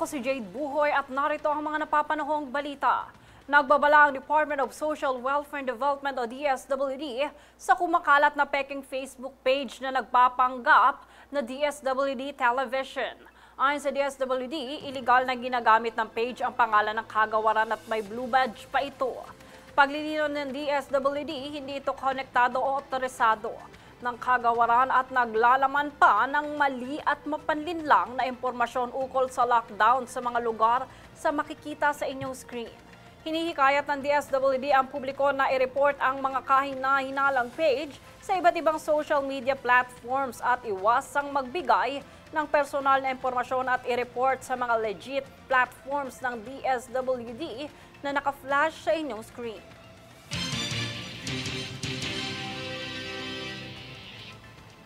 Ako si Jade Buhoy at narito ang mga napapanahong balita. Nagbabala ang Department of Social Welfare and Development o DSWD sa kumakalat na peking Facebook page na nagpapanggap na DSWD Television. Ayon sa DSWD, iligal na ginagamit ng page ang pangalan ng kagawaran at may blue badge pa ito. Paglilinaw ng DSWD, hindi ito konektado o otorisado ng kagawaran at naglalaman pa ng mali at mapanlinlang na impormasyon ukol sa lockdown sa mga lugar sa makikita sa inyong screen. Hinihikayat ng DSWD ang publiko na i-report ang mga kahina-hinalang page sa iba't ibang social media platforms at iwasang magbigay ng personal na impormasyon at i-report sa mga legit platforms ng DSWD na naka-flash sa inyong screen.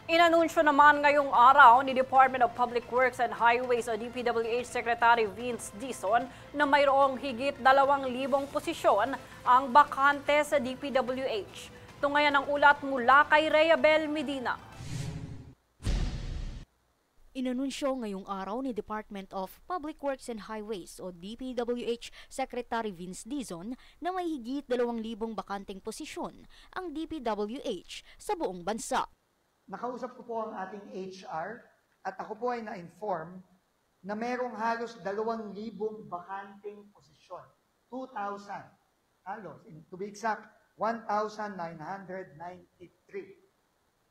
Inanunsyo naman ngayong araw ni Department of Public Works and Highways o DPWH Secretary Vince Dizon na mayroong higit 2,000 posisyon ang bakante sa DPWH. Tungayan ang ulat mula kay Reyabel Medina. Inanunsyo ngayong araw ni Department of Public Works and Highways o DPWH Secretary Vince Dizon na may higit 2,000 bakanteng posisyon ang DPWH sa buong bansa. Nakausap ko po ang ating HR at ako po ay na-inform na merong halos 2,000 bakanteng posisyon. 2,000. Halos. To be exact, 1,993.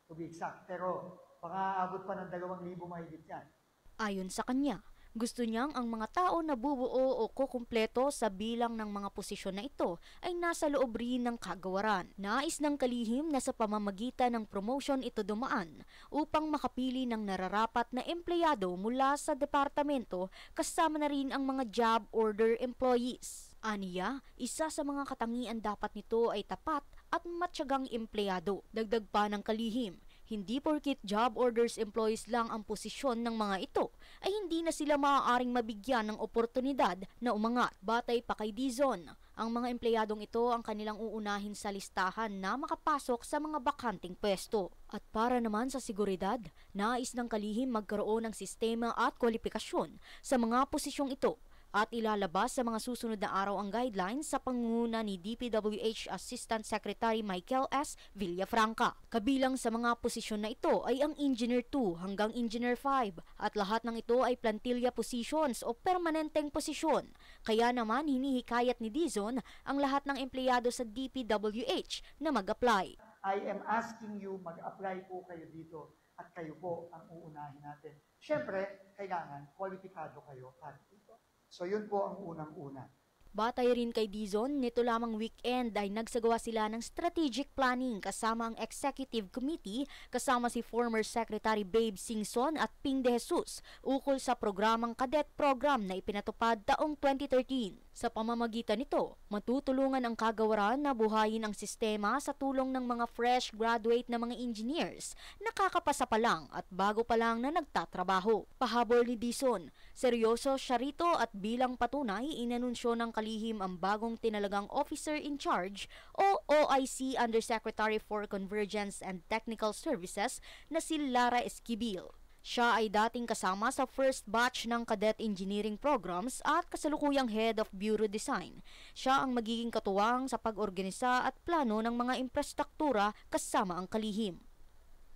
To be exact. Pero pang-aabot pa ng 2,000 mahigit yan. Ayon sa kanya, gusto niyang ang mga tao na bubuo o kukumpleto sa bilang ng mga posisyon na ito ay nasa loob rin ng kagawaran. Nais ng kalihim na sa pamamagitan ng promotion ito dumaan upang makapili ng nararapat na empleyado mula sa departamento kasama na rin ang mga job order employees. Aniya, isa sa mga katangian dapat nito ay tapat at matyagang empleyado. Dagdag pa ng kalihim, hindi porkit job orders employees lang ang posisyon ng mga ito, ay hindi na sila maaaring mabigyan ng oportunidad na umangat. Batay pa kay Dizon, ang mga empleyadong ito ang kanilang uunahin sa listahan na makapasok sa mga bakanting pwesto. At para naman sa seguridad, nais ng kalihim magkaroon ng sistema at kwalifikasyon sa mga posisyong ito at ilalabas sa mga susunod na araw ang guidelines sa pangunguna ni DPWH Assistant Secretary Michael S. Villafranca. Kabilang sa mga posisyon na ito ay ang Engineer 2 hanggang Engineer 5 at lahat ng ito ay plantilla positions o permanenteng posisyon. Kaya naman hinihikayat ni Dizon ang lahat ng empleyado sa DPWH na mag-apply. I am asking you, mag-apply po kayo dito at kayo po ang uunahin natin. Siyempre, kailangan kwalipikado kayo at ito. So yun po ang unang-una. Batay rin kay Dizon, nito lamang weekend ay nagsagawa sila ng strategic planning kasama ang Executive Committee kasama si former Secretary Babe Singson at Ping De Jesus ukol sa programang Cadet Program na ipinatupad taong 2013. Sa pamamagitan nito, matutulungan ang kagawaran na buhayin ang sistema sa tulong ng mga fresh graduate na mga engineers na kakapasa pa lang at bago pa lang na nagtatrabaho. Pahabol ni Dizon, seryoso siya rito at bilang patunay inanunsyo ng kalihim ang bagong tinalagang Officer in Charge o OIC Undersecretary for Convergence and Technical Services na si Lara Esquibil. Siya ay dating kasama sa first batch ng Cadet Engineering Programs at kasalukuyang Head of Bureau Design. Siya ang magiging katuwang sa pag-organisa at plano ng mga infrastruktura kasama ang kalihim.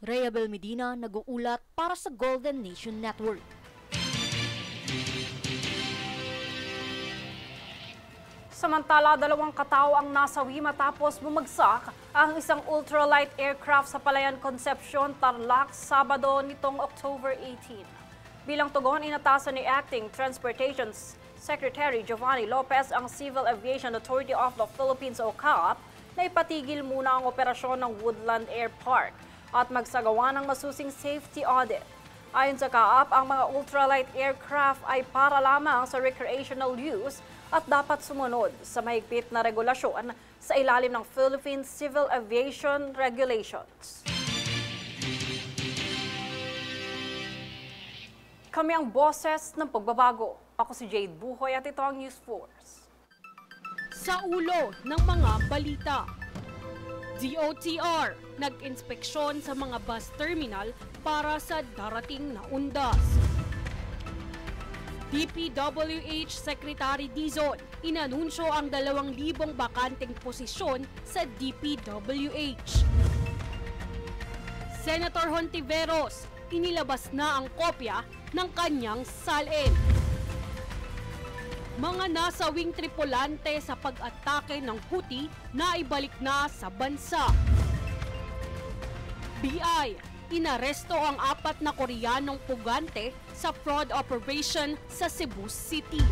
Reyabel Medina, nag-uulat para sa Golden Nation Network. Samantala, 2 katao ang nasawi matapos bumagsak ang isang ultralight aircraft sa Palayan Concepcion, Tarlac, Sabado nitong October 18. Bilang tugon, inatasan ni Acting Transportation Secretary Giovanni Lopez ang Civil Aviation Authority of the Philippines o CAAP na ipatigil muna ang operasyon ng Woodland Air Park at magsagawa ng masusing safety audit. Ayon sa CAAP, ang mga ultralight aircraft ay para lamang sa recreational use at dapat sumunod sa mahigpit na regulasyon sa ilalim ng Philippine Civil Aviation Regulations. Kami ang boses ng pagbabago. Ako si Jade Buhoy at ito ang News Force. Sa ulo ng mga balita. DOTR nag-inspeksyon sa mga bus terminal para sa darating na undas. DPWH Secretary Dizon, inanunsyo ang 2,000 bakanteng posisyon sa DPWH. Senator Hontiveros, inilabas na ang kopya ng kanyang salin. Mga nasawing tripulante sa pag-atake ng Houthi na ibalik na sa bansa. BI, inaresto ang 4 na Koreanong pugante sa fraud operation sa Cebu City.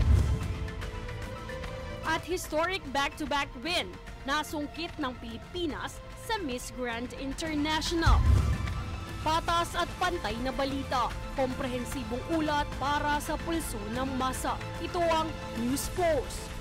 At historic back-to-back win, nasungkit ng Pilipinas sa Miss Grand International. Patas at pantay na balita, komprehensibong ulat para sa pulso ng masa. Ito ang News Post.